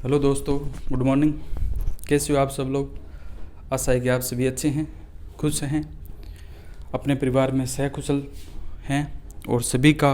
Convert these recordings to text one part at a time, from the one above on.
Hello दोस्तों, good morning. कैसे हो आप सब लोग? आशा है कि आप सभी अच्छे हैं, खुश हैं, अपने परिवार में सहकुशल हैं और सभी का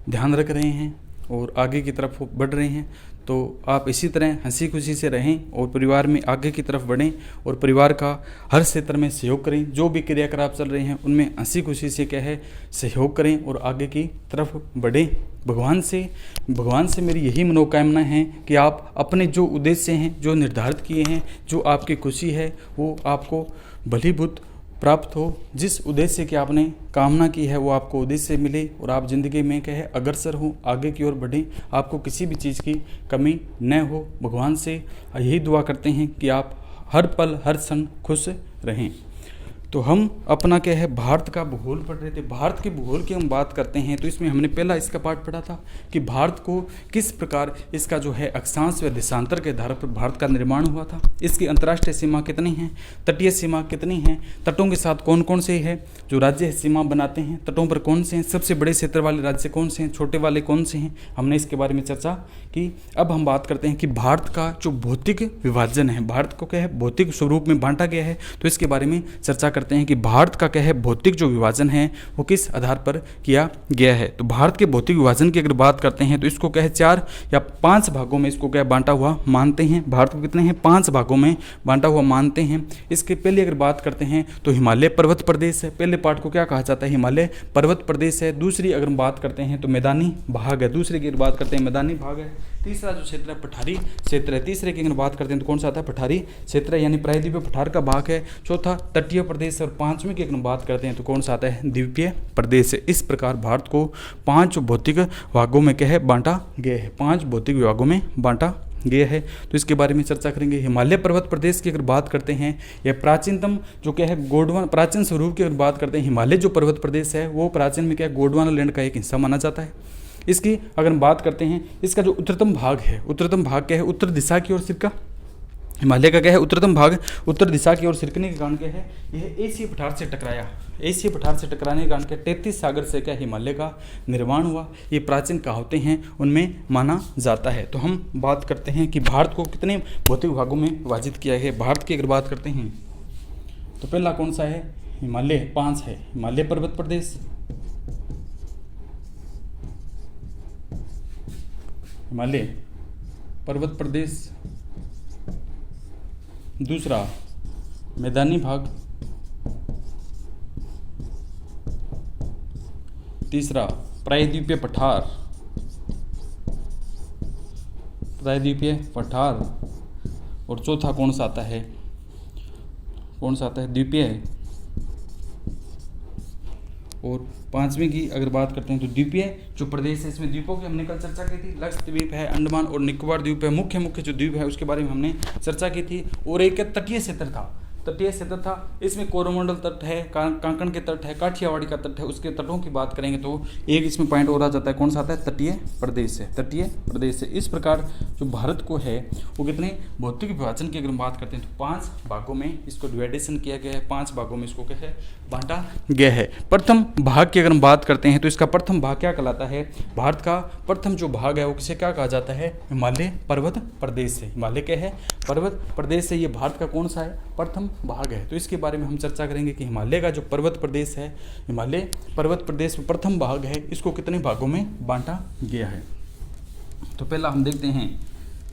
ध्यान रख रहे हैं और आगे की तरफ बढ़ रहे हैं। तो आप इसी तरह हंसी खुशी से रहें और परिवार में आगे की तरफ बढ़ें और परिवार का हर क्षेत्र में सहयोग करें। जो भी क्रियाकलाप चल रहे हैं उनमें हंसी खुशी से क्या है सहयोग करें और आगे की तरफ बढ़ें। भगवान से मेरी यही मनोकामना है कि आप अपने जो उद्देश्य हैं, जो निर्धारित किए हैं, जो आपकी खुशी है, वो आपको भलीभूत प्राप्त हो। जिस उद्देश्य की आपने कामना की है वो आपको उद्देश्य मिले और आप ज़िंदगी में क्या है अग्रसर हो, आगे की ओर बढ़ें, आपको किसी भी चीज़ की कमी न हो। भगवान से यही दुआ करते हैं कि आप हर पल हर क्षण खुश रहें। तो हम अपना क्या है भारत का भूगोल पढ़ रहे थे। भारत के भूगोल की हम बात करते हैं तो इसमें हमने पहला इसका पाठ पढ़ा था कि भारत को किस प्रकार इसका जो है अक्षांश व देशांतर के आधार पर भारत का निर्माण हुआ था। इसकी अंतर्राष्ट्रीय सीमा कितनी है, तटीय सीमा कितनी है, तटों के साथ कौन कौन से है जो राज्य सीमा बनाते हैं, तटों पर कौन से हैं, सबसे बड़े क्षेत्र वाले राज्य कौन से हैं, छोटे वाले कौन से हैं, हमने इसके बारे में चर्चा की। अब हम बात करते हैं कि भारत का जो भौतिक विभाजन है, भारत को क्या है भौतिक स्वरूप में बांटा गया है, तो इसके बारे में चर्चा करते हैं कि भारत का क्या है भौतिक जो विभाजन है वो किस आधार पर किया गया है। तो भारत के भौतिक विभाजन की अगर बात करते हैं तो इसको क्या है 4 या 5 भागों में इसको क्या बांटा हुआ मानते हैं। भारत को कितने हैं 5 भागों में बांटा हुआ मानते हैं। इसके पहले अगर बात करते हैं तो हिमालय पर्वत प्रदेश है, पहले पार्ट को क्या कहा जाता है हिमालय पर्वत प्रदेश है। दूसरी अगर बात करते हैं तो मैदानी भाग है, दूसरे की अगर बात करते हैं मैदानी भाग है। तीसरा जो क्षेत्र है पठारी क्षेत्र है, तीसरे की अगर बात करते हैं तो कौन सा आता है पठारी क्षेत्र है, यानी प्रायद्वीपीय पठार का भाग है। चौथा तटीय प्रदेश और पांचवें की अगर बात करते हैं तो कौन सा आता है द्वीपीय प्रदेश है। इस प्रकार भारत को 5 भौतिक भागों में क्या है बांटा गया है, 5 भौतिक विभागों में बांटा गया है। तो इसके बारे में चर्चा करेंगे। हिमालय पर्वत प्रदेश की अगर बात करते हैं, यह प्राचीनतम जो क्या है गोंडवाना प्राचीन स्वरूप की अगर बात करते हैं, हिमालय जो पर्वत प्रदेश है वो प्राचीन में क्या है गोंडवाना लैंड का एक हिस्सा माना जाता है। इसकी अगर हम बात करते हैं, इसका जो उत्तरतम भाग है, उत्तरतम भाग क्या है उत्तर दिशा की ओर सिरका। हिमालय का क्या है उत्तरतम भाग उत्तर दिशा की ओर सिरकने के कारण क्या है यह एशिया पठार से टकराया। एशिया पठार से टकराने के कारण क्या 33 सागर से क्या हिमालय का निर्माण हुआ। ये प्राचीन कहावतें हैं उनमें माना जाता है। तो हम बात करते हैं कि भारत को कितने भौतिक भागों में विभाजित किया है। भारत की अगर बात करते हैं तो पहला कौन सा है हिमालय 5 है, हिमालय पर्वत प्रदेश, हिमालय पर्वत प्रदेश। दूसरा मैदानी भाग, तीसरा प्रायद्वीपीय पठार, प्रायद्वीपीय पठार, और चौथा कौन सा आता है द्वीपीय, और पांचवें की अगर बात करते हैं तो द्वीपीय जो प्रदेश है। इसमें द्वीपों की हमने कल चर्चा की थी, लक्षद्वीप है, अंडमान और निकोबार द्वीप है, मुख्य जो द्वीप है उसके बारे में हमने चर्चा की थी। और एक तटीय क्षेत्र था, इसमें कोरोमंडल तट है, कांकण के तट है, काठियावाड़ी का तट है, उसके तटों की बात करेंगे तो एक इसमें पॉइंट और आ जाता है, कौन सा आता है तटीय प्रदेश है। इस प्रकार जो भारत को है वो कितने भौतिक विभाजन की अगर बात करते हैं तो 5 भागों में इसको डिवाइडेशन किया गया है, 5 भागों में इसको क्या है बांटा गया है। प्रथम भाग की अगर हम बात करते हैं तो इसका प्रथम भाग क्या कहलाता है, भारत का प्रथम जो भाग है वो किसे क्या कहा जाता है हिमालय पर्वत प्रदेश से। हिमालय क्या है पर्वत प्रदेश से, ये भारत का कौन सा है प्रथम भाग है। तो इसके बारे में हम चर्चा करेंगे कि हिमालय का जो पर्वत प्रदेश है, हिमालय पर्वत प्रदेश में प्रथम भाग है, इसको कितने भागों में बांटा गया है। तो पहला हम देखते हैं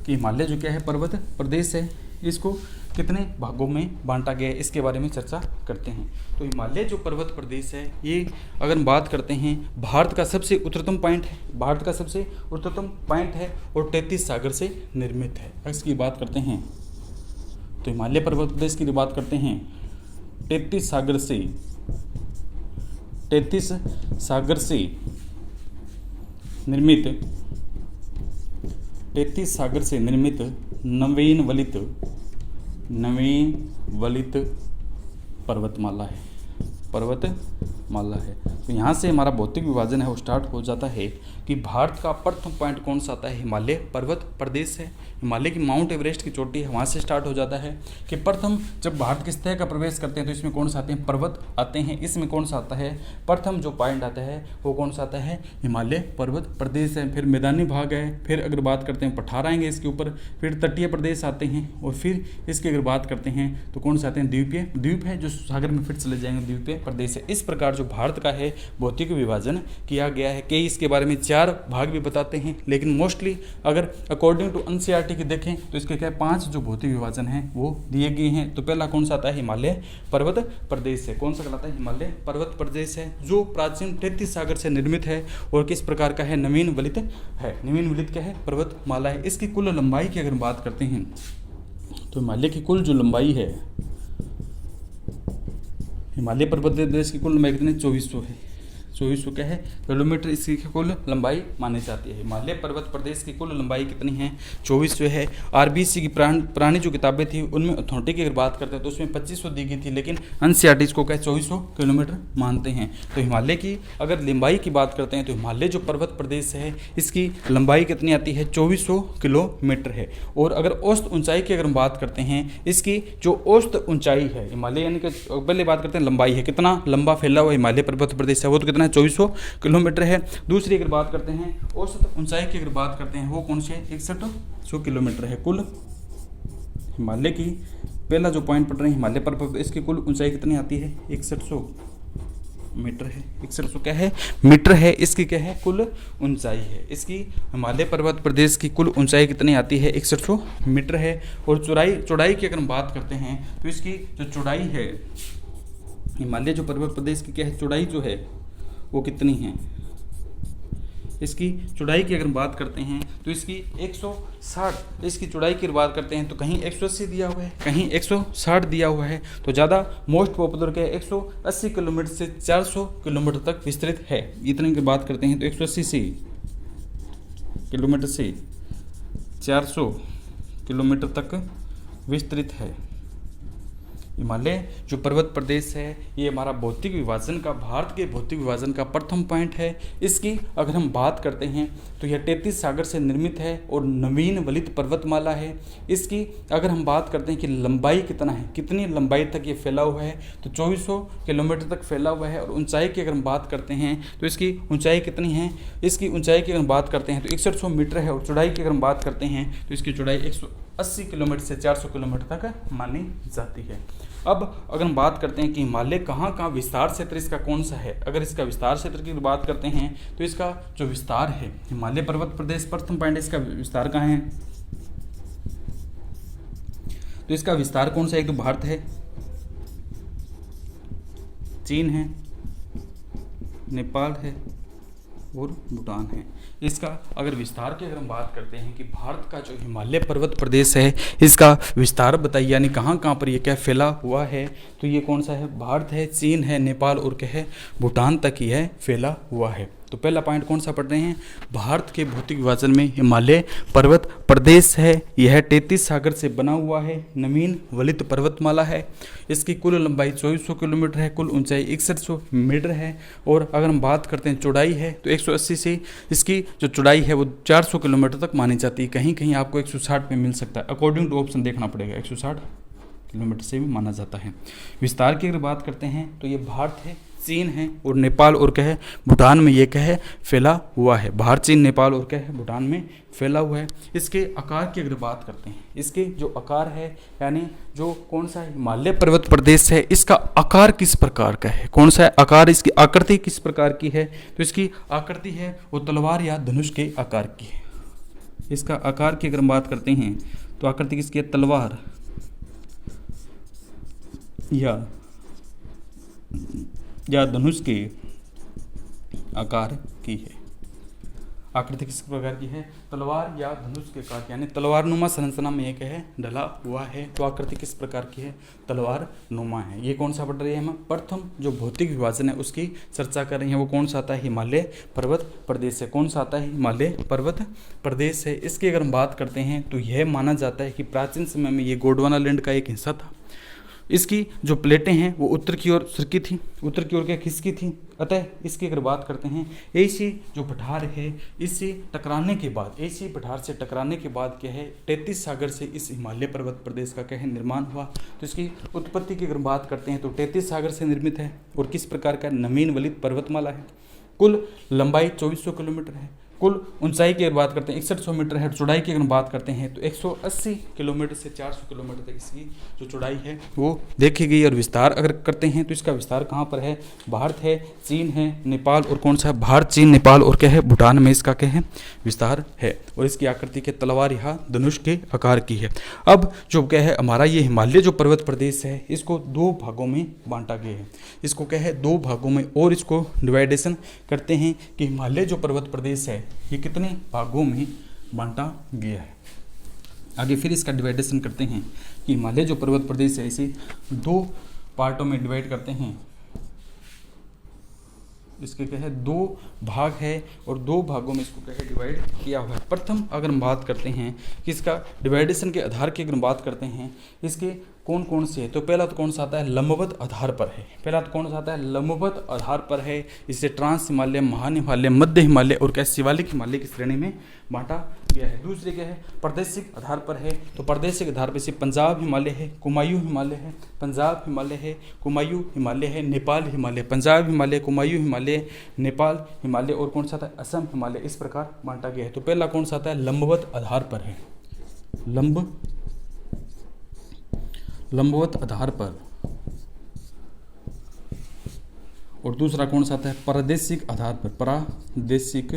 कि हिमालय जो क्या है पर्वत प्रदेश है, इसको कितने भागों में बांटा गया है, इसके बारे में चर्चा करते हैं। तो हिमालय जो पर्वत प्रदेश है ये अगर हम बात करते हैं भारत का सबसे उत्तरतम पॉइंट है, भारत का सबसे उत्तरतम पॉइंट है और 33 सागर से निर्मित है। इसकी बात करते हैं तो हिमालय पर्वत प्रदेश की बात करते हैं 33 सागर से निर्मित नवीन वलित पर्वतमाला है, पर्वतमाला माला है। तो यहाँ से हमारा भौतिक विभाजन है वो स्टार्ट हो जाता है कि भारत का प्रथम पॉइंट कौन सा आता है, हिमालय पर्वत प्रदेश है। हिमालय की माउंट एवरेस्ट की चोटी है, वहाँ से स्टार्ट हो जाता है कि प्रथम जब भारत की सतह का प्रवेश करते हैं तो इसमें कौन सा आते हैं, पर्वत आते हैं। इसमें कौन सा आता है, प्रथम जो पॉइंट आता है वो कौन सा आता है, हिमालय पर्वत प्रदेश है। फिर मैदानी भाग है, फिर अगर बात करते हैं पठार आएंगे इसके ऊपर, फिर तटीय प्रदेश आते हैं, और फिर इसकी अगर बात करते हैं तो कौन से आते हैं, द्वीप है जो सागर में फिर चले जाएंगे, द्वीपीय प्रदेश है। इस प्रकार जो भारत का है भौतिक विभाजन किया गया है। कई इसके बारे में 4 भाग भी बताते हैं, लेकिन मोस्टली अगर अकॉर्डिंग टू एनसीईआरटी की देखें तो इसके क्या 5 जो भौतिक विभाजन हैं वो दिए गए हैं। तो पहला कौन सा आता है, हिमालय पर्वत प्रदेश है। कौन सा कहलाता है, हिमालय पर्वत प्रदेश है, जो प्राचीन 33 सागर से निर्मित है और किस प्रकार का है, नवीन वलित है। नवीन वलित क्या है, पर्वतमाला है। इसकी कुल लंबाई की अगर बात करते हैं तो हिमालय की कुल जो लंबाई है, हिमालय पर्वत प्रदेश की कुल लंबाई कितनी, 2400 है। 2400 क्या है, किलोमीटर इसकी कुल लंबाई मानी जाती है। हिमालय पर्वत प्रदेश की कुल लंबाई कितनी है, 2400 है। आरबीसी की पुरानी जो किताबें थी उनमें अथॉरिटी की अगर बात करते हैं तो उसमें 2500 दी गई थी, लेकिन एनसीईआरटी इसको क्या 2400 किलोमीटर मानते हैं। तो हिमालय की अगर लंबाई की बात करते हैं तो हिमालय जो पर्वत प्रदेश है इसकी लंबाई कितनी आती है, 2400 किलोमीटर है। और अगर औसत ऊंचाई की अगर हम बात करते हैं, इसकी जो औसत ऊंचाई है हिमालय, यानी कि पहले बात करते हैं लंबाई है, कितना लंबा फैला हुआ हिमालय पर्वत प्रदेश है, वो तो कितना 2400 किलोमीटर है। दूसरी अगर बात करते हैं औसत ऊंचाई की अगर बात करते हैं वो कौन सी है, 6100 किलोमीटर है। कुल हिमालय की पहला जो पॉइंट पड़ रहे हैं हिमालय पर्वत, इसकी कुल ऊंचाई कितनी आती है, 6100 मीटर है। 6100 क्या है, मीटर है। इसकी क्या है, कुल ऊंचाई है। इसकी हिमालय पर्वत प्रदेश की कुल ऊंचाई कितनी आती है, 6100 मीटर है। और चौड़ाई की अगर हम बात करते हैं तो इसकी जो चौड़ाई है हिमालय जो पर्वत प्रदेश की क्या है, चौड़ाई जो है वो कितनी है, इसकी चौड़ाई की अगर बात करते हैं तो इसकी 160, इसकी चौड़ाई की बात करते हैं तो कहीं 180 दिया हुआ है, कहीं 160 दिया हुआ है। तो ज़्यादा मोस्ट पॉपुलर क्या है, 180 किलोमीटर से 400 किलोमीटर तक विस्तृत है। इतने की बात करते हैं तो 180 किलोमीटर से 400 किलोमीटर तक विस्तृत है। हिमालय जो पर्वत प्रदेश है ये हमारा भौतिक विभाजन का, भारत के भौतिक विभाजन का प्रथम पॉइंट है। इसकी अगर हम बात करते हैं तो यह 33 सागर से निर्मित है और नवीन वलित पर्वतमाला है। इसकी अगर हम बात करते हैं कि लंबाई कितना है, कितनी लंबाई तक ये फैला हुआ है, तो 2400 किलोमीटर तक फैला हुआ है। और ऊंचाई की अगर हम बात करते हैं तो इसकी ऊंचाई कितनी है, इसकी ऊंचाई की अगर हम बात करते हैं तो 6100 मीटर है। और चौड़ाई की अगर हम बात करते हैं तो इसकी चौड़ाई 180 किलोमीटर से 400 किलोमीटर तक मानी जाती है। अब अगर हम बात करते हैं कि हिमालय कहाँ कहाँ विस्तार क्षेत्र इसका कौन सा है, अगर इसका विस्तार क्षेत्र की बात करते हैं तो इसका जो विस्तार है हिमालय पर्वत प्रदेश प्रथम पॉइंट, इसका विस्तार कहाँ है, तो इसका विस्तार कौन सा है, एक तो भारत है, चीन है, नेपाल है और भूटान है। इसका अगर विस्तार की अगर हम बात करते हैं कि भारत का जो हिमालय पर्वत प्रदेश है इसका विस्तार बताइए, यानी कहाँ कहाँ पर ये क्या फैला हुआ है, तो ये कौन सा है, भारत है, चीन है, नेपाल और क्या है, भूटान तक यह फैला हुआ है। तो पहला पॉइंट कौन सा पढ़ रहे हैं, भारत के भौतिक विभाजन में हिमालय पर्वत प्रदेश है, यह 33 सागर से बना हुआ है, नवीन वलित पर्वतमाला है। इसकी कुल लंबाई 2400 किलोमीटर है, कुल ऊंचाई 6100 मीटर है। और अगर हम बात करते हैं चौड़ाई है तो 180 से इसकी जो चौड़ाई है वो 400 किलोमीटर तक मानी जाती है। कहीं कहीं आपको 160 में मिल सकता है, अकॉर्डिंग टू ऑप्शन देखना पड़ेगा, 160 किलोमीटर से भी माना जाता है। विस्तार की अगर बात करते हैं तो ये भारत है, चीन है और नेपाल और क्या है, भूटान में ये क्या है, फैला हुआ है। भारत, चीन, नेपाल और क्या है, भूटान में फैला हुआ है। इसके आकार की अगर बात करते हैं, इसके जो आकार है यानी जो कौन सा हिमालय पर्वत प्रदेश है इसका आकार किस प्रकार का है, कौन सा आकार, इसकी आकृति किस प्रकार की है, तो इसकी आकृति है वो तलवार या धनुष के आकार की है। इसका आकार की अगर हम बात करते हैं तो आकृति किसकी है, तलवार या धनुष के आकार की है। आकृति किस प्रकार की है, तलवार या धनुष के आकार की, यानी तलवार नुमा संरचना में एक है ढला हुआ है। तो आकृति किस प्रकार की है, तलवार नुमा है। ये कौन सा पढ़ रही है, हम प्रथम जो भौतिक विभाजन है उसकी चर्चा कर रहे हैं। वो कौन सा आता है, हिमालय पर्वत प्रदेश है। कौन सा आता है, हिमालय पर्वत प्रदेश है। इसकी अगर हम बात करते हैं तो यह माना जाता है कि प्राचीन समय में ये गोंडवाना लैंड का एक हिस्सा था। इसकी जो प्लेटें हैं वो उत्तर की ओर सरकी थी, उत्तर की ओर क्या खिसकी थी। अतः इसकी अगर बात करते हैं, एसी जो पठार है इससे टकराने के बाद, एसी पठार से टकराने के बाद क्या है, 33 सागर से इस हिमालय पर्वत प्रदेश का क्या है निर्माण हुआ। तो इसकी उत्पत्ति की अगर बात करते हैं तो 33 सागर से निर्मित है और किस प्रकार का नवीन वलित पर्वतमाला है। कुल लंबाई 2400 किलोमीटर है। कुल ऊंचाई की अगर बात करते हैं 6100 मीटर है। चौड़ाई की अगर बात करते हैं तो 180 किलोमीटर से 400 किलोमीटर तक इसकी जो चौड़ाई है वो देखी गई। और विस्तार अगर करते हैं तो इसका विस्तार कहाँ पर है, भारत है, चीन है, नेपाल और कौन सा है, भारत, चीन, नेपाल और क्या है, भूटान में इसका क्या है विस्तार है। और इसकी आकृति के तलवार या धनुष के आकार की है। अब जो क्या है हमारा ये हिमालय जो पर्वत प्रदेश है इसको दो भागों में बांटा गया है। इसको क्या है दो भागों में और इसको डिवाइडेशन करते हैं कि हिमालय जो पर्वत प्रदेश है ये कितने भागों में बांटा गया है। आगे फिर इसका डिवाइडेशन करते हैं कि हिमालय जो पर्वत प्रदेश है इसे दो पार्टों में डिवाइड करते हैं। इसके क्या है दो भाग है और दो भागों में इसको क्या है डिवाइड किया हुआ है। प्रथम अगर हम बात करते हैं कि इसका डिवाइडेशन के आधार की अगर हम बात करते हैं इसके कौन कौन से है, तो पहला तो कौन सा आता है लंबवत आधार पर है। पहला तो कौन सा आता है लंबवत आधार पर है। इसे ट्रांस हिमालय, महान हिमालय, मध्य हिमालय और क्या शिवालिक हिमालय की श्रेणी में बांटा गया है। दूसरे क्या है प्रादेशिक आधार पर है। तो प्रादेशिक आधार पर से पंजाब हिमालय है, कुमायूं हिमालय है, पंजाब हिमालय है, कुमायूं हिमालय है, नेपाल हिमालय, पंजाब हिमालय, कुमायूं हिमालय, नेपाल हिमालय और कौन सा था असम हिमालय। इस प्रकार बांटा गया है। तो पहला कौन सा आता है लंबवत आधार पर है, लंबवत आधार पर। और दूसरा कौन सा आता है प्रादेशिक आधार पर, प्रादेशिक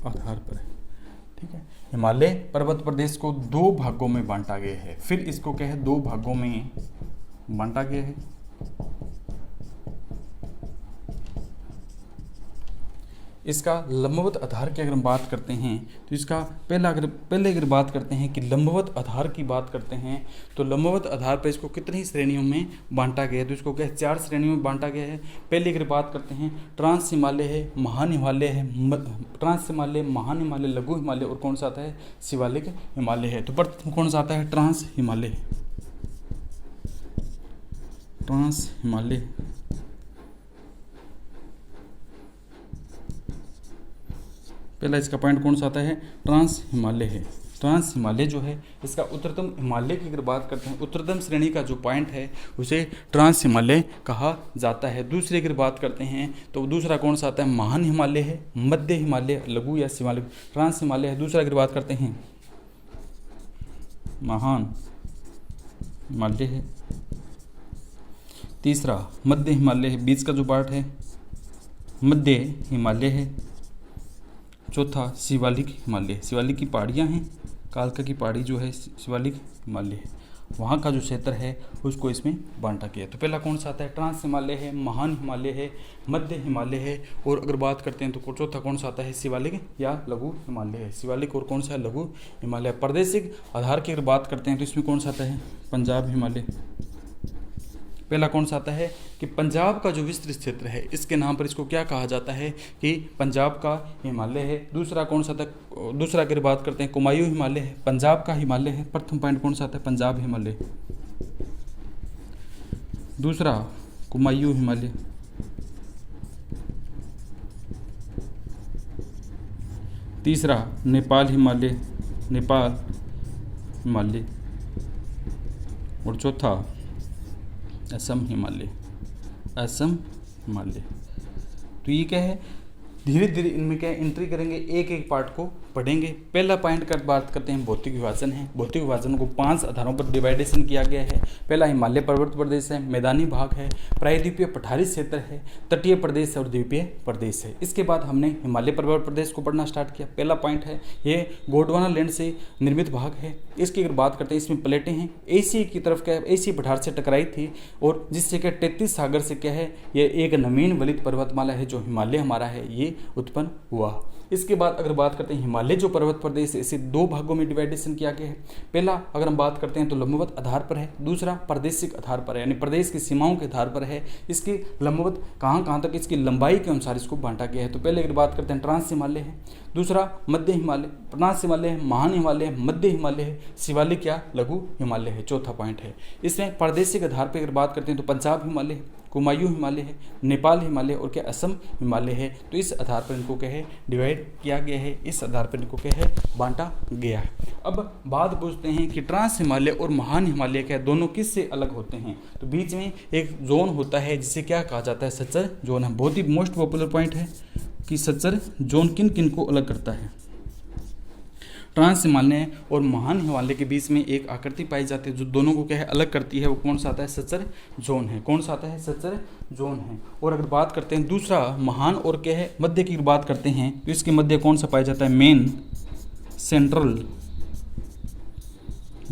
आधार पर है। ठीक है, हिमालय पर्वत प्रदेश को दो भागों में बांटा गया है। फिर इसको क्या है दो भागों में बांटा गया है। इसका लंबवत आधार की अगर हम बात करते हैं तो इसका पहले अगर बात करते हैं कि लंबवत आधार की बात करते हैं तो लंबवत आधार पर इसको कितनी श्रेणियों में बांटा गया है, तो इसको क्या है 4 श्रेणियों में बांटा गया है। पहले अगर बात करते हैं ट्रांस हिमालय है, महान हिमालय है, ट्रांस हिमालय, महान हिमालय, लघु हिमालय और कौन सा आता है शिवालिक हिमालय है। तो प्रथम कौन सा आता है ट्रांस हिमालय, ट्रांस हिमालय। पहला इसका पॉइंट कौन सा आता है ट्रांस हिमालय है। ट्रांस हिमालय जो है इसका उत्तरतम हिमालय की अगर बात करते हैं, उत्तरतम श्रेणी का जो पॉइंट है उसे ट्रांस हिमालय कहा जाता है। दूसरी अगर बात करते हैं तो दूसरा कौन सा आता है महान हिमालय है, मध्य हिमालय, लघु या शिवालिक। ट्रांस हिमालय है। दूसरा अगर बात करते हैं महान हिमालय है। तीसरा मध्य हिमालय है, बीच का जो पार्ट है मध्य हिमालय है। चौथा शिवालिक हिमालय, शिवालिक की पहाड़ियाँ हैं, कालका की पहाड़ी जो है शिवालिक हिमालय है, वहाँ का जो क्षेत्र है उसको इसमें बांटा गया। तो पहला कौन सा आता है ट्रांस हिमालय है, महान हिमालय है, मध्य हिमालय है और अगर बात करते हैं तो चौथा कौन सा आता है शिवालिक या लघु हिमालय है। शिवालिक और कौन सा है लघु हिमालय। प्रादेशिक आधार की अगर बात करते हैं तो इसमें कौन सा आता है पंजाब हिमालय। पहला कौन सा आता है कि पंजाब का जो विस्तृत क्षेत्र है इसके नाम पर इसको क्या कहा जाता है कि पंजाब का हिमालय है। दूसरा कौन सा था, दूसरा अगर बात करते हैं कुमायूं हिमालय है, पंजाब का हिमालय है। प्रथम पॉइंट कौन सा आता है पंजाब हिमालय, दूसरा कुमायूं हिमालय, तीसरा नेपाल हिमालय, नेपाल हिमालय और चौथा असम हिमालय, असम हिमालय। तो ये क्या है धीरे धीरे इनमें क्या एंट्री करेंगे, एक एक पार्ट को पढ़ेंगे। पहला पॉइंट का बात करते हैं भौतिक विभाजन है। भौतिक विभाजन को 5 आधारों पर डिवाइडेशन किया गया है। पहला हिमालय पर्वत प्रदेश है, मैदानी भाग है, प्रायद्वीपीय पठारी क्षेत्र है, तटीय प्रदेश है और द्वीपीय प्रदेश है। इसके बाद हमने हिमालय पर्वत प्रदेश को पढ़ना स्टार्ट किया। पहला पॉइंट है ये गोंडवाना लैंड से निर्मित भाग है। इसकी अगर बात करते हैं इसमें प्लेटें हैं, एसी की तरफ क्या है एसी पठार से टकराई थी और जिससे क्या 33 सागर से क्या है ये एक नवीन वलित पर्वतमाला है जो हिमालय हमारा है ये उत्पन्न हुआ। इसके बाद अगर बात करते हैं हिमालय जो पर्वत प्रदेश है इसे दो भागों में डिवाइडेशन किया गया है। पहला अगर हम बात करते हैं तो लंबवत आधार पर है, दूसरा प्रादेशिक आधार पर है, यानी प्रदेश की सीमाओं के आधार पर है। इसकी लंबवत कहाँ तक, इसकी लंबाई के अनुसार इसको बांटा गया है। तो पहले अगर बात करते हैं ट्रांस हिमालय है, दूसरा मध्य हिमालय, ट्रांस हिमालय है, महान हिमालय है, मध्य हिमालय है, शिवालिक या लघु हिमालय है, चौथा पॉइंट है। इसमें प्रादेशिक आधार पर अगर बात करते हैं तो पंजाब हिमालय है, कुमायूं हिमालय है, नेपाल हिमालय और क्या असम हिमालय है। तो इस आधार पर इनको क्या है डिवाइड किया गया है, इस आधार पर इनको क्या है बांटा गया है। अब बात पूछते हैं कि ट्रांस हिमालय और महान हिमालय क्या दोनों किससे अलग होते हैं। तो बीच में एक जोन होता है जिसे क्या कहा जाता है, सच्चर जोन है। बहुत ही मोस्ट पॉपुलर पॉइंट है कि सच्चर जोन किन किन को अलग करता है। ट्रांस हिमालय और महान हिमालय के बीच में एक आकृति पाई जाती है जो दोनों को क्या है अलग करती है, वो कौन सा आता है, सच्चर जोन है। कौन सा आता है, सच्चर जोन है। और अगर बात करते हैं दूसरा महान और क्या है मध्य की बात करते हैं तो इसके मध्य कौन सा पाया जाता है, मेन सेंट्रल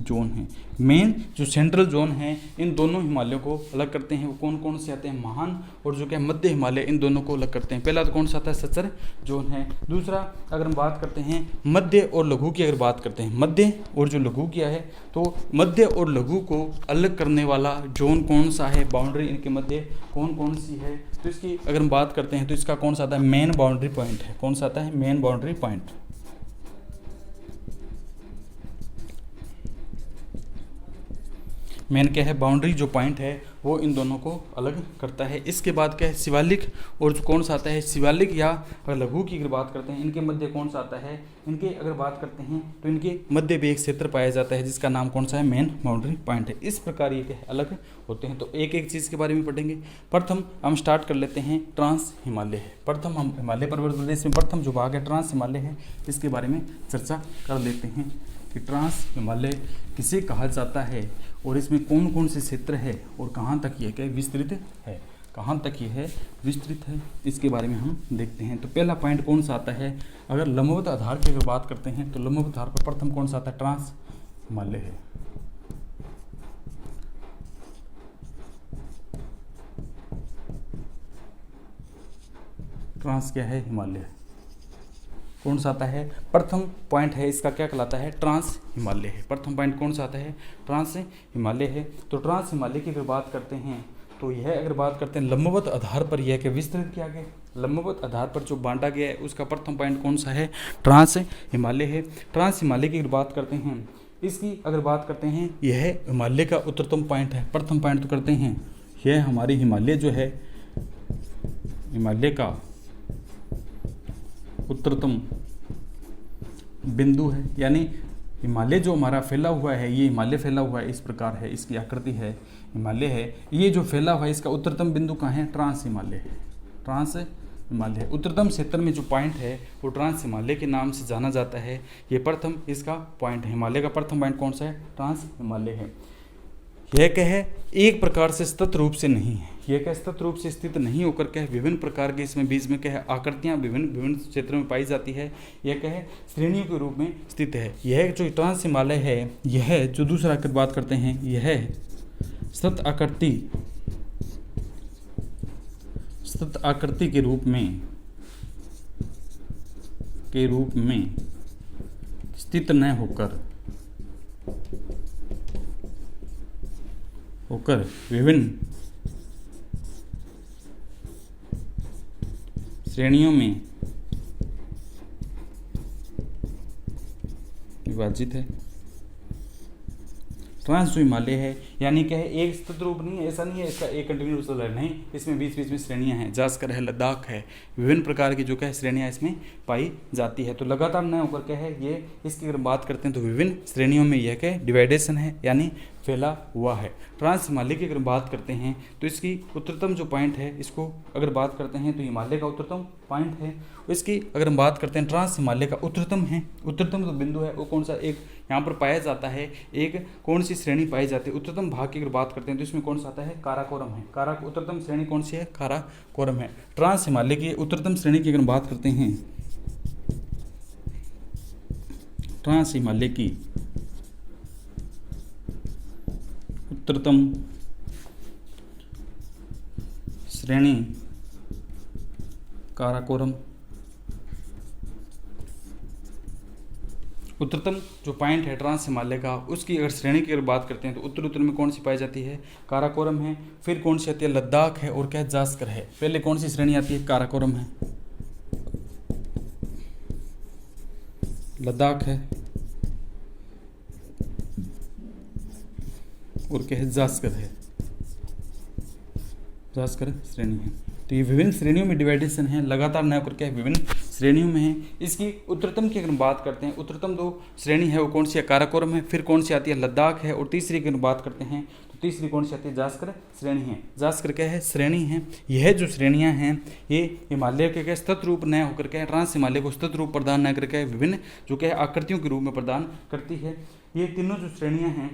जोन है। मेन जो सेंट्रल जोन है इन दोनों हिमालयों को अलग करते हैं। वो कौन कौन से आते हैं, महान और जो क्या मध्य हिमालय, इन दोनों को अलग करते हैं। पहला तो कौन सा आता है, सच्चर जोन है। दूसरा अगर हम बात करते हैं मध्य और लघु की, अगर बात करते हैं मध्य और जो लघु किया है तो मध्य और लघु को अलग करने वाला जोन कौन सा है, बाउंड्री इनके मध्य कौन कौन सी है। तो इसकी अगर हम बात करते हैं तो इसका कौन सा आता है, मेन बाउंड्री पॉइंट है। कौन सा आता है, मेन बाउंड्री पॉइंट। मेन क्या है, बाउंड्री जो पॉइंट है वो इन दोनों को अलग करता है। इसके बाद क्या है, शिवालिक और जो कौन सा आता है, शिवालिक या अगर लघु की अगर बात करते हैं इनके मध्य कौन सा आता है, इनके अगर बात करते हैं तो इनके मध्य भी एक क्षेत्र पाया जाता है जिसका नाम कौन सा है, मेन बाउंड्री पॉइंट है। इस प्रकार ये क्या है अलग होते हैं। तो एक एक चीज़ के बारे में पढ़ेंगे। प्रथम हम स्टार्ट कर लेते हैं, ट्रांस हिमालय है। प्रथम हम हिमालय पर्वत प्रदेश में प्रथम जो भाग है ट्रांस हिमालय है, इसके बारे में चर्चा कर लेते हैं कि ट्रांस हिमालय किसे कहा जाता है और इसमें कौन कौन से क्षेत्र है और कहाँ तक ये क्या विस्तृत है, कहाँ तक ये है विस्तृत है, इसके बारे में हम देखते हैं। तो पहला पॉइंट कौन सा आता है, अगर लंबवत आधार की अगर बात करते हैं तो लंबवत आधार पर प्रथम कौन सा आता है, ट्रांस हिमालय है। ट्रांस क्या है, हिमालय कौन सा आता है, प्रथम पॉइंट है इसका क्या कहलाता है, ट्रांस हिमालय है। प्रथम पॉइंट कौन सा आता है, ट्रांस हिमालय है। तो ट्रांस हिमालय की अगर बात करते हैं तो यह अगर बात करते हैं लंबवत आधार पर यह क्या विस्तृत किया गया, लंबवत आधार पर जो बांटा गया है उसका प्रथम पॉइंट कौन सा है, ट्रांस हिमालय है। ट्रांस हिमालय की अगर बात करते हैं, इसकी अगर बात करते हैं यह हिमालय का उत्तरतम पॉइंट है। प्रथम पॉइंट तो करते हैं यह हमारी हिमालय जो है, हिमालय का उत्तरतम बिंदु है, यानी हिमालय जो हमारा फैला हुआ है, ये हिमालय फैला हुआ है इस प्रकार है, इसकी आकृति है हिमालय है। ये जो फैला हुआ है इसका उत्तरतम बिंदु कहाँ है, ट्रांस हिमालय है। ट्रांस हिमालय उत्तरतम क्षेत्र में जो पॉइंट है वो ट्रांस हिमालय के नाम से जाना जाता है। ये प्रथम इसका पॉइंट है, हिमालय का प्रथम पॉइंट कौन सा है, ट्रांस हिमालय है। यह क्या है, एक प्रकार से सतत रूप से नहीं है, यह क्या सतत रूप से स्थित नहीं होकर क्या है विभिन्न प्रकार के इसमें बीच में क्या है आकृतियां विभिन्न क्षेत्रों में पाई जाती है। यह क्या है, श्रेणियों के रूप में स्थित है। यह जो ट्रांस हिमालय है, यह जो दूसरा की बात करते हैं, यह सतत आकृति के रूप में स्थित न होकर विभिन्न श्रेणियों में विभाजित है। ट्रांस जो हिमालय है यानी क्या है, एक सतत रूप नहीं है, ऐसा नहीं है इसका एक कंटिन्यूस चल रहा है, नहीं, इसमें बीच बीच में श्रेणियां हैं, जास्कर है, लद्दाख है, विभिन्न प्रकार की जो क्या है श्रेणियां इसमें पाई जाती है। तो लगातार न होकर क्या है ये, इसकी अगर बात करते हैं तो विभिन्न श्रेणियों में यह क्या डिवाइडेशन है, यानी फैला हुआ है। ट्रांस हिमालय की अगर बात करते हैं तो इसकी उत्तरतम जो पॉइंट है, इसको अगर बात करते हैं तो हिमालय का उत्तरतम पॉइंट है। इसकी अगर हम बात करते हैं ट्रांस हिमालय का उत्तरतम है, उत्तरतम जो बिंदु है वो कौन सा एक यहाँ पर पाया जाता है, एक कौन सी श्रेणी पाई जाती है उत्तरतम भाग की अगर बात करते हैं तो इसमें कौन सा आता है, काराकोरम है। उत्तरतम श्रेणी कौन सी है, काराकोरम है। ट्रांस हिमालय की उत्तरतम श्रेणी की अगर बात करते हैं, ट्रांस हिमालय की उत्तरतम श्रेणी काराकोरम उत्तरतम जो पॉइंट है ट्रांस हिमालय का, उसकी अगर श्रेणी की अगर बात करते हैं तो उत्तर में कौन सी पाई जाती है? काराकोरम है। फिर कौन सी आती है? लद्दाख है। और क्या? जास्कर है। पहले कौन सी श्रेणी आती है? काराकोरम है, लद्दाख है और क्या है? जास्कर है। जास्कर श्रेणी है। तो ये विभिन्न श्रेणियों में डिवाइडेशन है, लगातार न करके विभिन्न श्रेणियों में है। इसकी उत्तरतम की अगर बात करते हैं, उत्तरतम जो श्रेणी है वो कौन सी है? काराकोरम है। फिर कौन सी आती है? लद्दाख है। और तीसरी की अगर बात करते हैं तो तीसरी कौन सी आती है? जास्कर श्रेणी है। जास्कर क्या है? श्रेणी है। यह जो श्रेणियां हैं ये हिमालय के क्या सतत रूप न होकर के ट्रांस हिमालय को सतत रूप प्रदान न करके विभिन्न जो क्या आकृतियों के रूप में प्रदान करती है। ये तीनों जो श्रेणियां हैं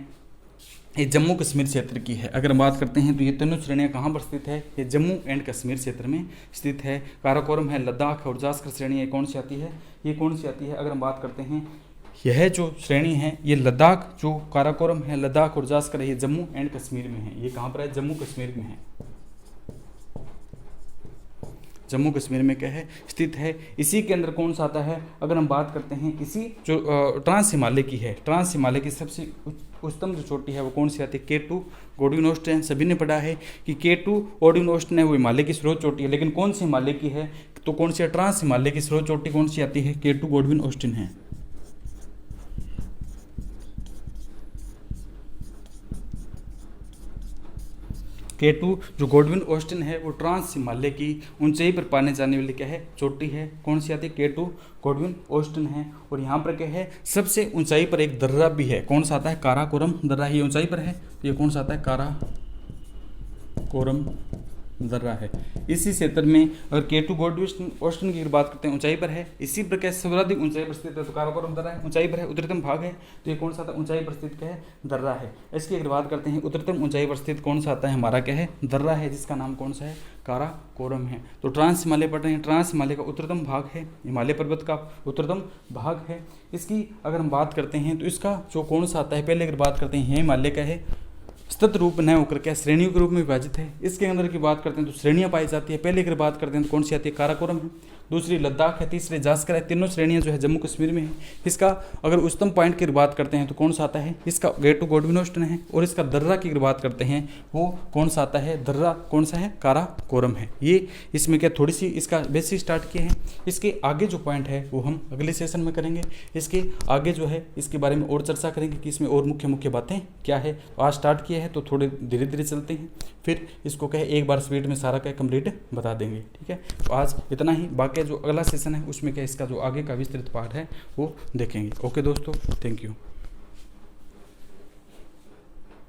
ये जम्मू कश्मीर क्षेत्र की है। अगर हम बात करते हैं तो ये तीनों श्रेणियां कहाँ पर स्थित है? ये जम्मू एंड कश्मीर क्षेत्र में स्थित है। काराकोरम है, लद्दाख है और जास्कर श्रेणी है। कौन सी आती है? ये कौन सी आती है? अगर हम बात करते हैं यह जो श्रेणी है ये लद्दाख, जो काराकोरम है, लद्दाख और जास्कर है, ये जम्मू एंड कश्मीर में है। ये कहाँ पर है? जम्मू कश्मीर में है। जम्मू कश्मीर में क्या है? स्थित है। इसी के अंदर कौन सा आता है? अगर हम बात करते हैं इसी जो ट्रांस हिमालय की है, ट्रांस हिमालय की सबसे उच्चतम जो चोटी है वो कौन सी आती है? K2 Godwin Austin. सभी ने पढ़ा है कि K2 गोडविन ऑस्टिन है वो हिमालय की सर्वोच्च चोटी है। लेकिन कौन सी हिमालय की है? तो कौन सी है? ट्रांस हिमालय की सर्वोच्च चोटी कौन सी आती है? K2 गोडविन ऑस्टिन है। K2 जो गोडविन ऑस्टिन है वो ट्रांस हिमालय की ऊंचाई पर पाने जाने वाली क्या है? चोटी है। कौन सी आती है? K2 गोडविन ऑस्टिन है। और यहाँ पर क्या है? सबसे ऊंचाई पर एक दर्रा भी है। कौन सा आता है? काराकोरम दर्रा। ये ऊंचाई पर है तो ये कौन सा आता है? काराकोरम दर्रा है। इसी क्षेत्र में अगर K2 गोडविन ऑस्टिन की बात करते हैं ऊंचाई पर है, इसी प्रकार सर्वाधिक ऊंचाई पर स्थित है तो काराकोरम दर्रा है, ऊंचाई पर है, उत्तरतम भाग है तो ये कौन सा आता है? ऊंचाई पर स्थित क्या है? दर्रा है। इसकी अगर बात करते हैं उत्तरतम ऊंचाई पर स्थित कौन सा आता है? हमारा क्या है? दर्रा है, जिसका नाम कौन सा है? काराकोरम है। तो ट्रांस हिमालय पढ़ रहे हैं, ट्रांस हिमालय का उत्तरतम भाग है, हिमालय पर्वत का उत्तरतम भाग है। इसकी अगर हम बात करते हैं तो इसका जो कौन सा आता है? पहले अगर बात करते हैं हिमालय का है सतत रूप न होकर क्या श्रेणियों के रूप में विभाजित है। इसके अंदर की बात करते हैं तो श्रेणियां पाई जाती है। पहले अगर बात करते हैं तो कौन सी आती है? काराकोरम है, दूसरी लद्दाख है, तीसरी जास्कर है। तीनों श्रेणियां जो है जम्मू कश्मीर में है। इसका अगर उच्चतम पॉइंट की बात करते हैं तो कौन सा आता है? इसका K2 गोडविन ऑस्टिन है। और इसका दर्रा की अगर बात करते हैं वो कौन सा आता है? दर्रा कौन सा है? काराकोरम है। ये इसमें क्या थोड़ी सी इसका बेसिक स्टार्ट किए हैं। इसके आगे जो पॉइंट है वो हम अगले सेशन में करेंगे। इसके आगे जो है इसके बारे में और चर्चा करेंगे कि इसमें और मुख्य मुख्य बातें क्या है। तो आज स्टार्ट किए हैं तो थोड़े धीरे धीरे चलते हैं, फिर इसको क्या है एक बार स्पीड में सारा क्या कंप्लीट बता देंगे। ठीक है, तो आज इतना ही। बाकी जो अगला सेशन है उसमें क्या इसका जो आगे का विस्तृत पार्ट है वो देखेंगे। ओके दोस्तों, थैंक यू।